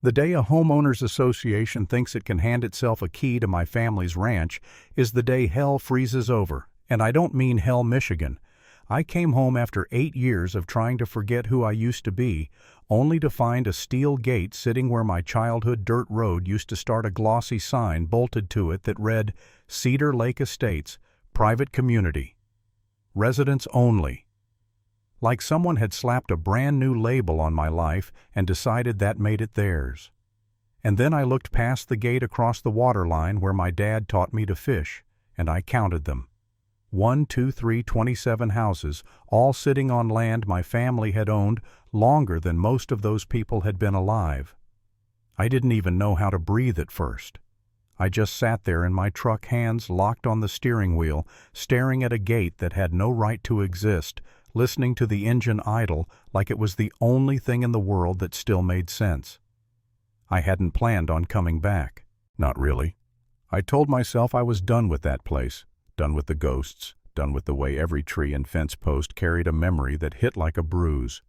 The day a homeowners association thinks it can hand itself a key to my family's ranch is the day hell freezes over, and I don't mean hell, Michigan. I came home after 8 years of trying to forget who I used to be, only to find a steel gate sitting where my childhood dirt road used to start, a glossy sign bolted to it that read, Cedar Lake Estates, Private Community. Residents only. Like someone had slapped a brand new label on my life and decided that made it theirs. And then I looked past the gate across the water line where my dad taught me to fish, and I counted them. 1, 2, 3, 27 houses, all sitting on land my family had owned longer than most of those people had been alive. I didn't even know how to breathe at first. I just sat there in my truck, hands locked on the steering wheel, staring at a gate that had no right to exist, listening to the engine idle like it was the only thing in the world that still made sense. I hadn't planned on coming back. Not really. I told myself I was done with that place, done with the ghosts, done with the way every tree and fence post carried a memory that hit like a bruise.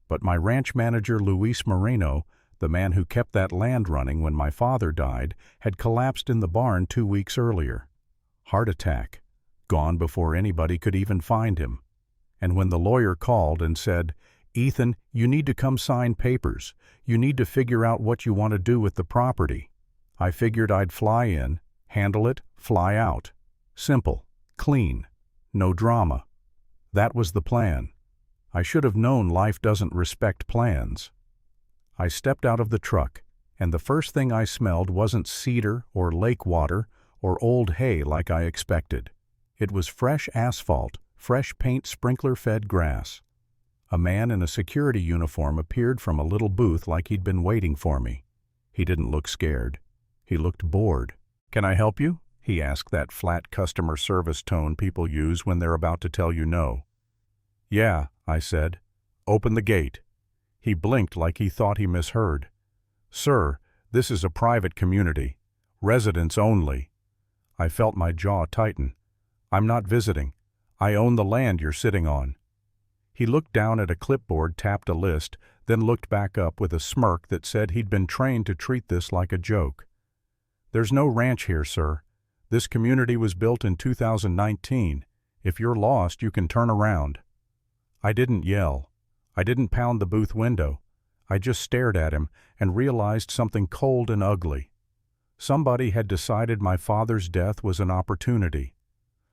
But my ranch manager, Luis Moreno, the man who kept that land running when my father died, had collapsed in the barn 2 weeks earlier. Heart attack. Gone before anybody could even find him. And when the lawyer called and said, Ethan, you need to come sign papers. You need to figure out what you want to do with the property. I figured I'd fly in, handle it, fly out. Simple, clean, no drama. That was the plan. I should have known life doesn't respect plans. I stepped out of the truck, and the first thing I smelled wasn't cedar or lake water or old hay like I expected. It was fresh asphalt, fresh paint, sprinkler-fed grass. A man in a security uniform appeared from a little booth like he'd been waiting for me. He didn't look scared. He looked bored. "Can I help you?" he asked, that flat customer service tone people use when they're about to tell you no. "Yeah," I said. "Open the gate." He blinked like he thought he misheard. "Sir, this is a private community. Residents only." I felt my jaw tighten. "I'm not visiting. I own the land you're sitting on." He looked down at a clipboard, tapped a list, then looked back up with a smirk that said he'd been trained to treat this like a joke. "There's no ranch here, sir. This community was built in 2019. If you're lost, you can turn around." I didn't yell. I didn't pound the booth window. I just stared at him and realized something cold and ugly. Somebody had decided my father's death was an opportunity.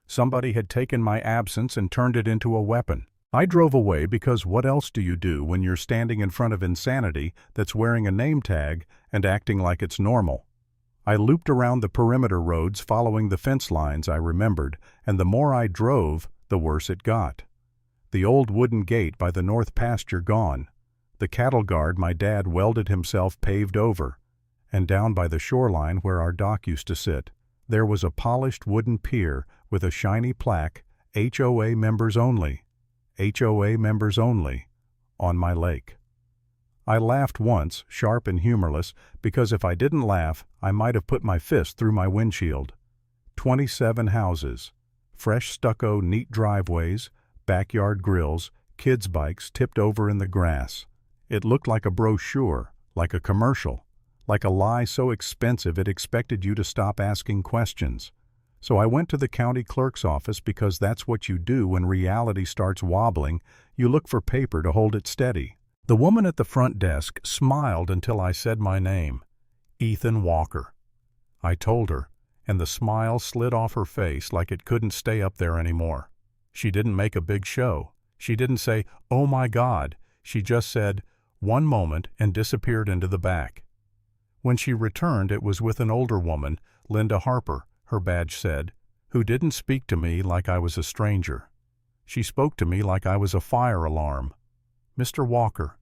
Somebody had taken my absence and turned it into a weapon. I drove away because what else do you do when you're standing in front of insanity that's wearing a name tag and acting like it's normal? I looped around the perimeter roads following the fence lines I remembered, and the more I drove, the worse it got. The old wooden gate by the north pasture gone. The cattle guard my dad welded himself paved over. And down by the shoreline where our dock used to sit, there was a polished wooden pier with a shiny plaque, HOA members only, HOA members only, on my lake. I laughed once, sharp and humorless, because if I didn't laugh, I might have put my fist through my windshield. 27 houses, fresh stucco, neat driveways, backyard grills, kids' bikes tipped over in the grass. It looked like a brochure, like a commercial, like a lie so expensive it expected you to stop asking questions. So I went to the county clerk's office because that's what you do when reality starts wobbling. You look for paper to hold it steady. The woman at the front desk smiled until I said my name, Ethan Walker. I told her, and the smile slid off her face like it couldn't stay up there anymore. She didn't make a big show. She didn't say, "Oh my God." She just said, "One moment," and disappeared into the back. When she returned, it was with an older woman, Linda Harper, her badge said, who didn't speak to me like I was a stranger. She spoke to me like I was a fire alarm. "Mr. Walker,"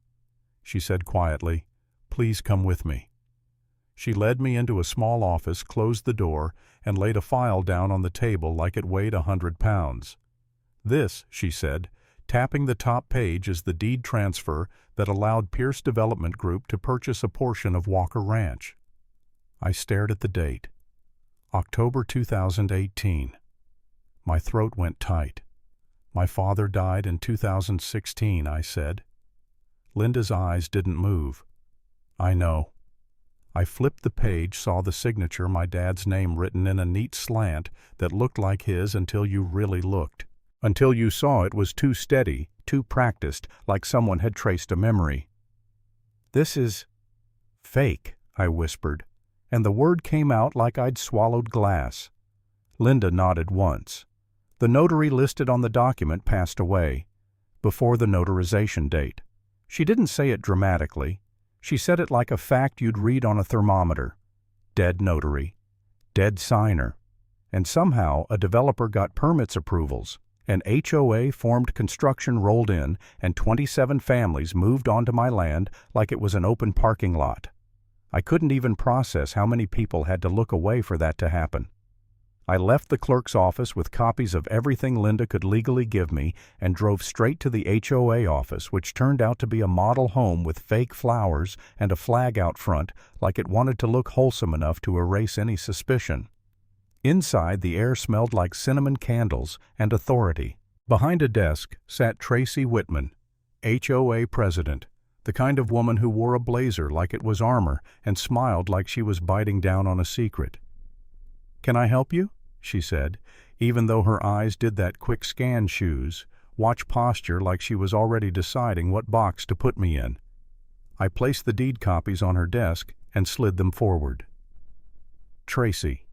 she said quietly, "please come with me." She led me into a small office, closed the door, and laid a file down on the table like it weighed 100 pounds. "This," she said, tapping the top page, "is the deed transfer that allowed Pierce Development Group to purchase a portion of Walker Ranch." I stared at the date. October 2018. My throat went tight. "My father died in 2016, I said. Linda's eyes didn't move. "I know. I flipped the page, saw the signature, my dad's name written in a neat slant that looked like his until you really looked. Until you saw it was too steady, too practiced, like someone had traced a memory. "This is fake," I whispered, and the word came out like I'd swallowed glass. Linda nodded once. The notary listed on the document passed away, before the notarization date. She didn't say it dramatically. She said it like a fact you'd read on a thermometer. Dead notary. Dead signer. And somehow a developer got permits approvals. An HOA formed, construction rolled in, and 27 families moved onto my land like it was an open parking lot. I couldn't even process how many people had to look away for that to happen. I left the clerk's office with copies of everything Linda could legally give me and drove straight to the HOA office, which turned out to be a model home with fake flowers and a flag out front like it wanted to look wholesome enough to erase any suspicion. Inside, the air smelled like cinnamon candles and authority. Behind a desk sat Tracy Whitman, HOA president, the kind of woman who wore a blazer like it was armor and smiled like she was biting down on a secret. "Can I help you?" she said, even though her eyes did that quick scan shoes, watch posture like she was already deciding what box to put me in. I placed the deed copies on her desk and slid them forward. "Tracy,"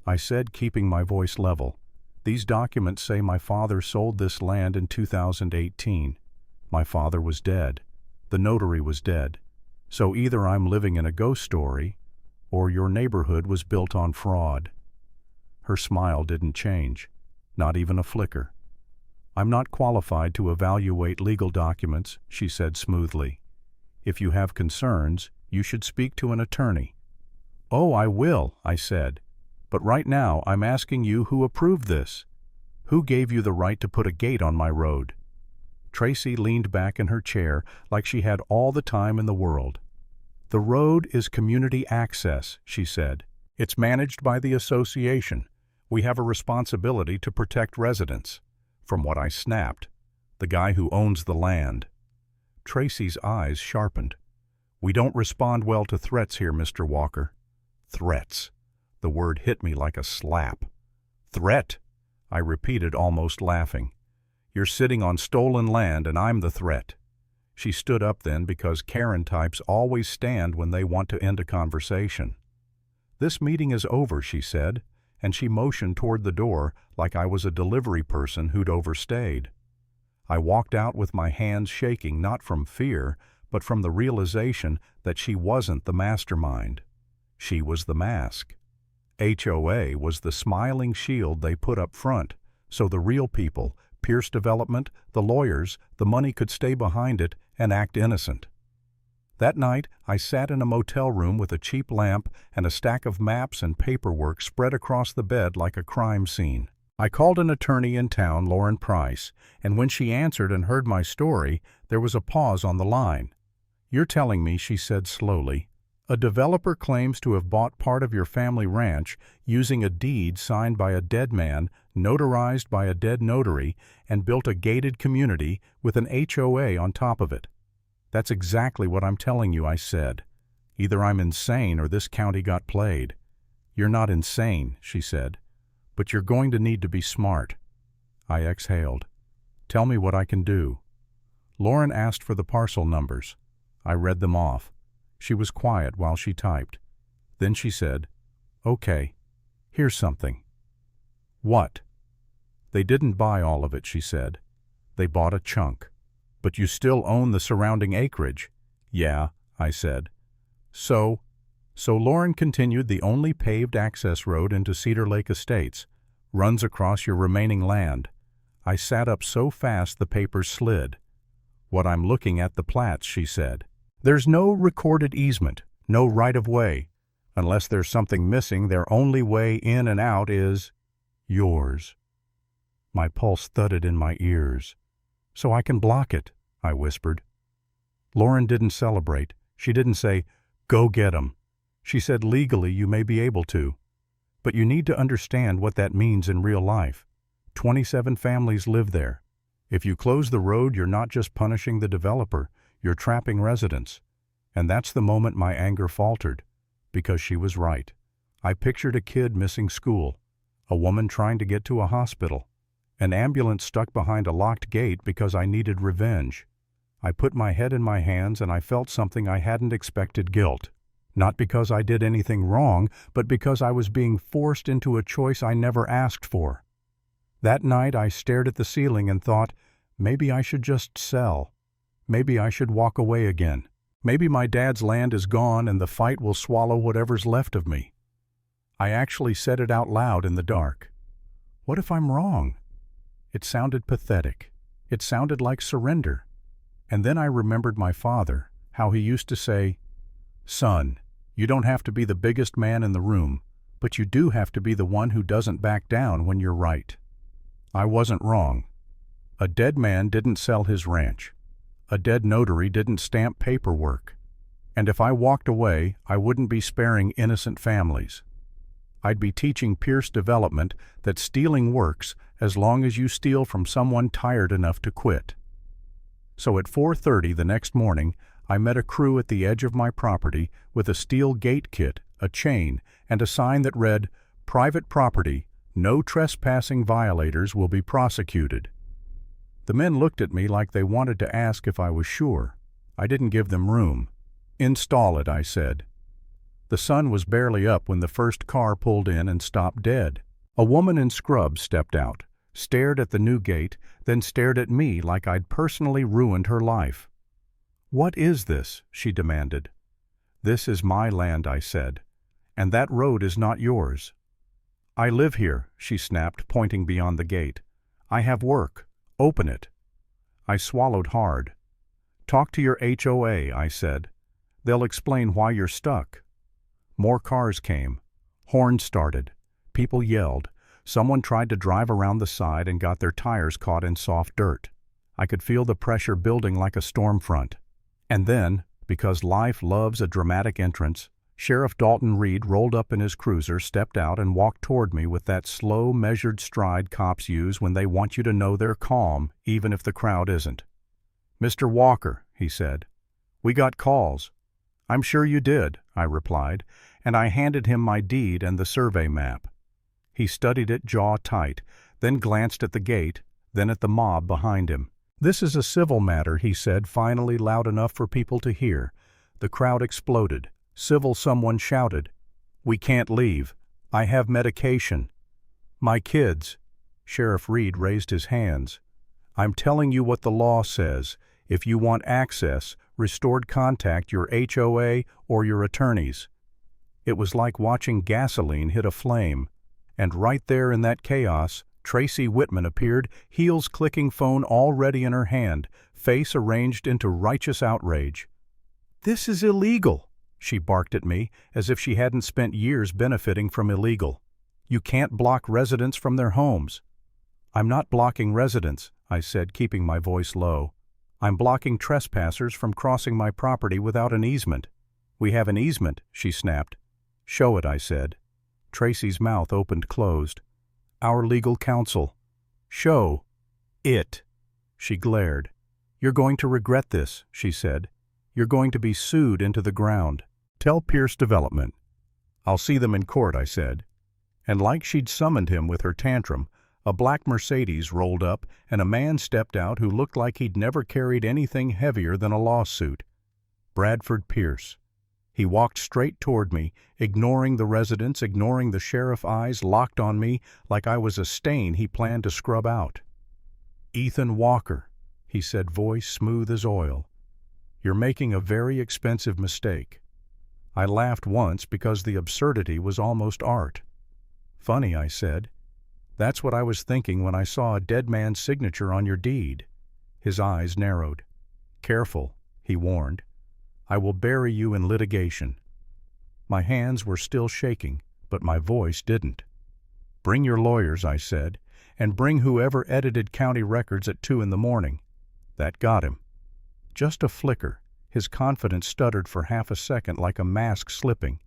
I said, keeping my voice level, "these documents say my father sold this land in 2018. My father was dead. The notary was dead. So either I'm living in a ghost story, or your neighborhood was built on fraud." Her smile didn't change, not even a flicker. "I'm not qualified to evaluate legal documents," she said smoothly. "If you have concerns, you should speak to an attorney." "Oh, I will," I said. "But right now I'm asking you who approved this. Who gave you the right to put a gate on my road?" Tracy leaned back in her chair like she had all the time in the world. "The road is community access," she said. "It's managed by the association. We have a responsibility to protect residents." From what I snapped, "The guy who owns the land." Tracy's eyes sharpened. "We don't respond well to threats here, Mr. Walker." Threats. The word hit me like a slap. "Threat?" I repeated, almost laughing. "You're sitting on stolen land and I'm the threat." She stood up then, because Karen types always stand when they want to end a conversation. "This meeting is over," she said, and she motioned toward the door like I was a delivery person who'd overstayed. I walked out with my hands shaking, not from fear, but from the realization that she wasn't the mastermind. She was the mask. HOA was the smiling shield they put up front, so the real people, Pierce Development, the lawyers, the money could stay behind it and act innocent. That night, I sat in a motel room with a cheap lamp and a stack of maps and paperwork spread across the bed like a crime scene. I called an attorney in town, Lauren Price, and when she answered and heard my story, there was a pause on the line. "You're telling me," she said slowly, "a developer claims to have bought part of your family ranch using a deed signed by a dead man, notarized by a dead notary, and built a gated community with an HOA on top of it." "That's exactly what I'm telling you," I said. "Either I'm insane or this county got played." "You're not insane," she said, "but you're going to need to be smart." I exhaled. "Tell me what I can do." Lauren asked for the parcel numbers. I read them off. She was quiet while she typed. Then she said, "Okay, here's something." "What?" "They didn't buy all of it," she said. "They bought a chunk." "But you still own the surrounding acreage." "Yeah," I said. So Lauren continued, "The only paved access road into Cedar Lake Estates runs across your remaining land." I sat up so fast the papers slid. "What I'm looking at, the plats," she said. "There's no recorded easement, no right-of-way. Unless there's something missing, their only way in and out is yours." My pulse thudded in my ears. "So I can block it," I whispered. Lauren didn't celebrate. She didn't say, "Go get 'em." She said, "Legally, you may be able to. But you need to understand what that means in real life. 27 families live there. If you close the road, you're not just punishing the developer, you're trapping residents." And that's the moment my anger faltered, because she was right. I pictured a kid missing school, a woman trying to get to a hospital, an ambulance stuck behind a locked gate because I needed revenge. I put my head in my hands and I felt something I hadn't expected: guilt. Not because I did anything wrong, but because I was being forced into a choice I never asked for. That night I stared at the ceiling and thought, maybe I should just sell. Maybe I should walk away again. Maybe my dad's land is gone and the fight will swallow whatever's left of me. I actually said it out loud in the dark. What if I'm wrong? It sounded pathetic. It sounded like surrender. And then I remembered my father, how he used to say, "Son, you don't have to be the biggest man in the room, but you do have to be the one who doesn't back down when you're right." I wasn't wrong. A dead man didn't sell his ranch. A dead notary didn't stamp paperwork. And if I walked away, I wouldn't be sparing innocent families. I'd be teaching Pierce development that stealing works as long as you steal from someone tired enough to quit. So at 4:30 the next morning, I met a crew at the edge of my property with a steel gate kit, a chain, and a sign that read, "Private property, no trespassing violators will be prosecuted." The men looked at me like they wanted to ask if I was sure. I didn't give them room. "Install it," I said. The sun was barely up when the first car pulled in and stopped dead. A woman in scrubs stepped out, stared at the new gate, then stared at me like I'd personally ruined her life. "What is this?" she demanded. "This is my land," I said, "and that road is not yours." "I live here," she snapped, pointing beyond the gate. "I have work. Open it." I swallowed hard. "Talk to your HOA," I said. "They'll explain why you're stuck." More cars came. Horns started. People yelled. Someone tried to drive around the side and got their tires caught in soft dirt. I could feel the pressure building like a storm front. And then, because life loves a dramatic entrance, Sheriff Dalton Reed rolled up in his cruiser, stepped out, and walked toward me with that slow, measured stride cops use when they want you to know they're calm, even if the crowd isn't. "Mr. Walker," he said, "we got calls." "I'm sure you did," I replied, and I handed him my deed and the survey map. He studied it jaw tight, then glanced at the gate, then at the mob behind him. "This is a civil matter," he said, finally loud enough for people to hear. The crowd exploded. Civil, someone shouted. "We can't leave. I have medication." "My kids." Sheriff Reed raised his hands. "I'm telling you what the law says. If you want access, restored, contact your HOA or your attorneys." It was like watching gasoline hit a flame. And right there in that chaos, Tracy Whitman appeared, heels clicking, phone already in her hand, face arranged into righteous outrage. "This is illegal," she barked at me, as if she hadn't spent years benefiting from illegal. "You can't block residents from their homes." "I'm not blocking residents," I said, keeping my voice low. "I'm blocking trespassers from crossing my property without an easement." "We have an easement," she snapped. "Show it," I said. Tracy's mouth opened-closed. "Our legal counsel." "Show it." She glared. "You're going to regret this," she said. "You're going to be sued into the ground. Tell Pierce Development." "I'll see them in court," I said. And like she'd summoned him with her tantrum, a black Mercedes rolled up and a man stepped out who looked like he'd never carried anything heavier than a lawsuit. Bradford Pierce. He walked straight toward me, ignoring the residents, ignoring the sheriff eyes locked on me like I was a stain he planned to scrub out. "Ethan Walker," he said, voice smooth as oil. "You're making a very expensive mistake." I laughed once because the absurdity was almost art. "Funny," I said. "That's what I was thinking when I saw a dead man's signature on your deed." His eyes narrowed. "Careful," he warned. "I will bury you in litigation." My hands were still shaking, but my voice didn't. "Bring your lawyers," I said, "and bring whoever edited county records at 2 a.m. That got him. Just a flicker. His confidence stuttered for half a second like a mask slipping.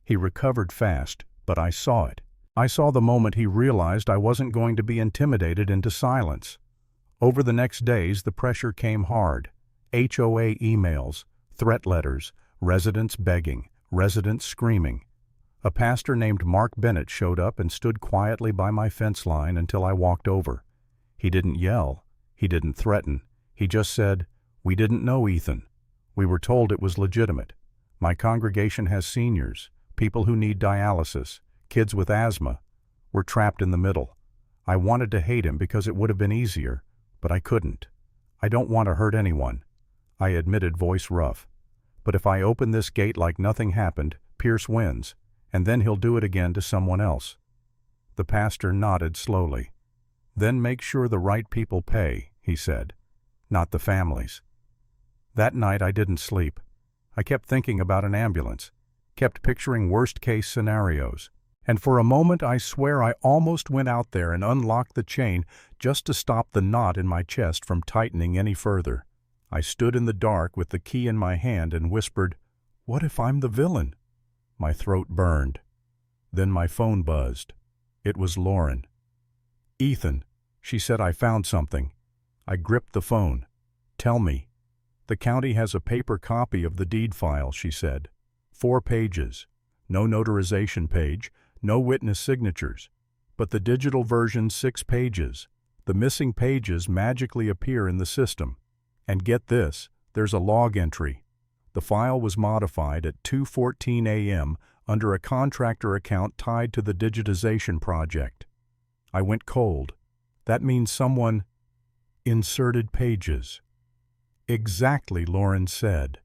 He recovered fast, but I saw it. I saw the moment he realized I wasn't going to be intimidated into silence. Over the next days, the pressure came hard. HOA emails, threat letters, residents begging, residents screaming. A pastor named Mark Bennett showed up and stood quietly by my fence line until I walked over. He didn't yell. He didn't threaten. He just said, "We didn't know, Ethan. We were told it was legitimate. My congregation has seniors, people who need dialysis, kids with asthma. We're trapped in the middle. I wanted to hate him because it would have been easier, but I couldn't. I don't want to hurt anyone," I admitted, voice rough. "But if I open this gate like nothing happened, Pierce wins, and then he'll do it again to someone else." The pastor nodded slowly. "Then make sure the right people pay," he said, "not the families." That night I didn't sleep. I kept thinking about an ambulance, kept picturing worst-case scenarios, and for a moment I swear I almost went out there and unlocked the chain just to stop the knot in my chest from tightening any further. I stood in the dark with the key in my hand and whispered, "What if I'm the villain?" My throat burned. Then my phone buzzed. It was Lauren. "Ethan," she said, "I found something." I gripped the phone. "Tell me." "The county has a paper copy of the deed file," she said. 4 pages. No notarization page, no witness signatures. But the digital version 6 pages. The missing pages magically appear in the system. And get this, there's a log entry. The file was modified at 2:14 a.m. under a contractor account tied to the digitization project. I went cold. That means someone inserted pages. Exactly, Lauren said.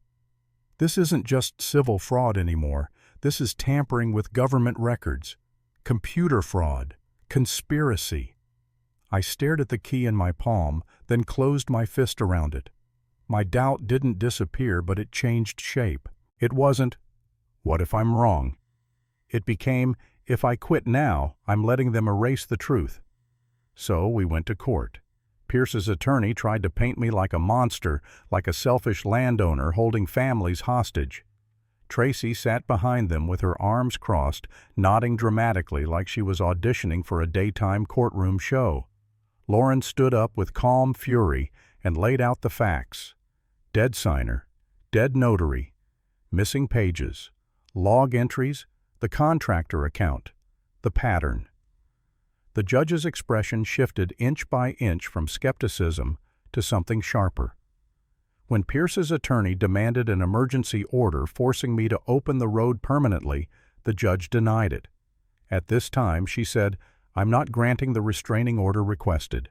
This isn't just civil fraud anymore. This is tampering with government records. Computer fraud. Conspiracy. I stared at the key in my palm, then closed my fist around it. My doubt didn't disappear, but it changed shape. It wasn't, "What if I'm wrong?" It became, "If I quit now, I'm letting them erase the truth." So we went to court. Pierce's attorney tried to paint me like a monster, like a selfish landowner holding families hostage. Tracy sat behind them with her arms crossed, nodding dramatically like she was auditioning for a daytime courtroom show. Lauren stood up with calm fury and laid out the facts. Dead signer, dead notary, missing pages, log entries, the contractor account, the pattern. The judge's expression shifted inch by inch from skepticism to something sharper. When Pierce's attorney demanded an emergency order forcing me to open the road permanently, the judge denied it. At this time, she said, "I'm not granting the restraining order requested.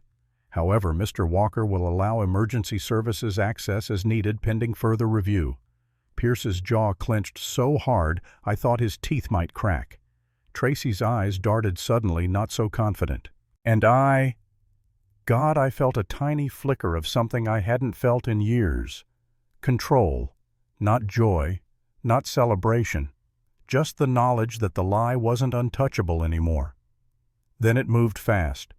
However, Mr. Walker will allow emergency services access as needed pending further review." Pierce's jaw clenched so hard I thought his teeth might crack. Tracy's eyes darted suddenly, not so confident. And I felt a tiny flicker of something I hadn't felt in years. Control. Not joy. Not celebration. Just the knowledge that the lie wasn't untouchable anymore. Then it moved fast.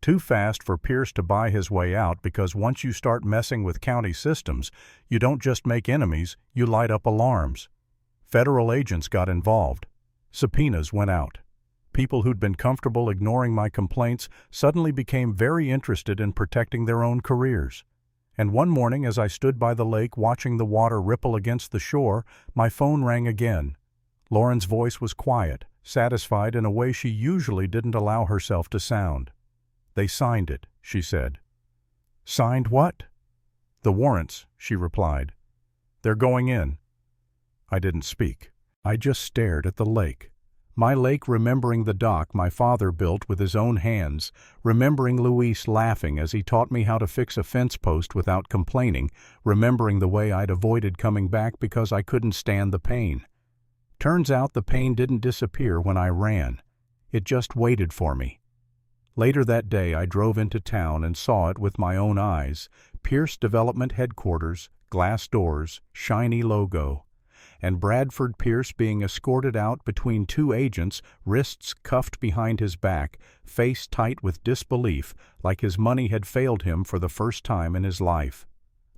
Too fast for Pierce to buy his way out, because once you start messing with county systems, you don't just make enemies, you light up alarms. Federal agents got involved. Subpoenas went out. People who'd been comfortable ignoring my complaints suddenly became very interested in protecting their own careers. And one morning, as I stood by the lake watching the water ripple against the shore, my phone rang again. Lauren's voice was quiet, satisfied in a way she usually didn't allow herself to sound. "They signed it," she said. "Signed what?" "The warrants," she replied. "They're going in." I didn't speak. I just stared at the lake. My lake, remembering the dock my father built with his own hands, remembering Luis laughing as he taught me how to fix a fence post without complaining, remembering the way I'd avoided coming back because I couldn't stand the pain. Turns out the pain didn't disappear when I ran. It just waited for me. Later that day I drove into town and saw it with my own eyes. Pierce Development Headquarters, glass doors, shiny logo. And Bradford Pierce being escorted out between 2 agents, wrists cuffed behind his back, face tight with disbelief, like his money had failed him for the first time in his life.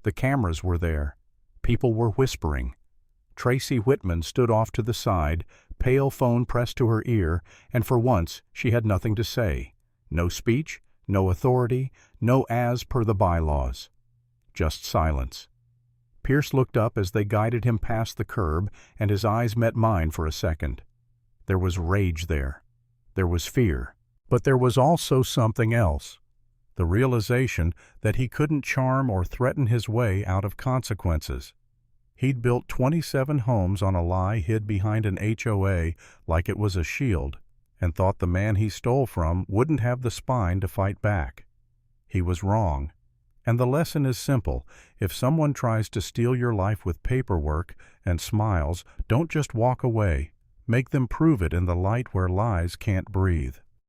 The cameras were there. People were whispering. Tracy Whitman stood off to the side, pale phone pressed to her ear, and for once she had nothing to say. No speech, no authority, no as per the bylaws. Just silence. Pierce looked up as they guided him past the curb, and his eyes met mine for a second. There was rage there. There was fear. But there was also something else. The realization that he couldn't charm or threaten his way out of consequences. He'd built 27 homes on a lie hid behind an HOA like it was a shield, and thought the man he stole from wouldn't have the spine to fight back. He was wrong. And the lesson is simple. If someone tries to steal your life with paperwork and smiles, don't just walk away. Make them prove it in the light where lies can't breathe.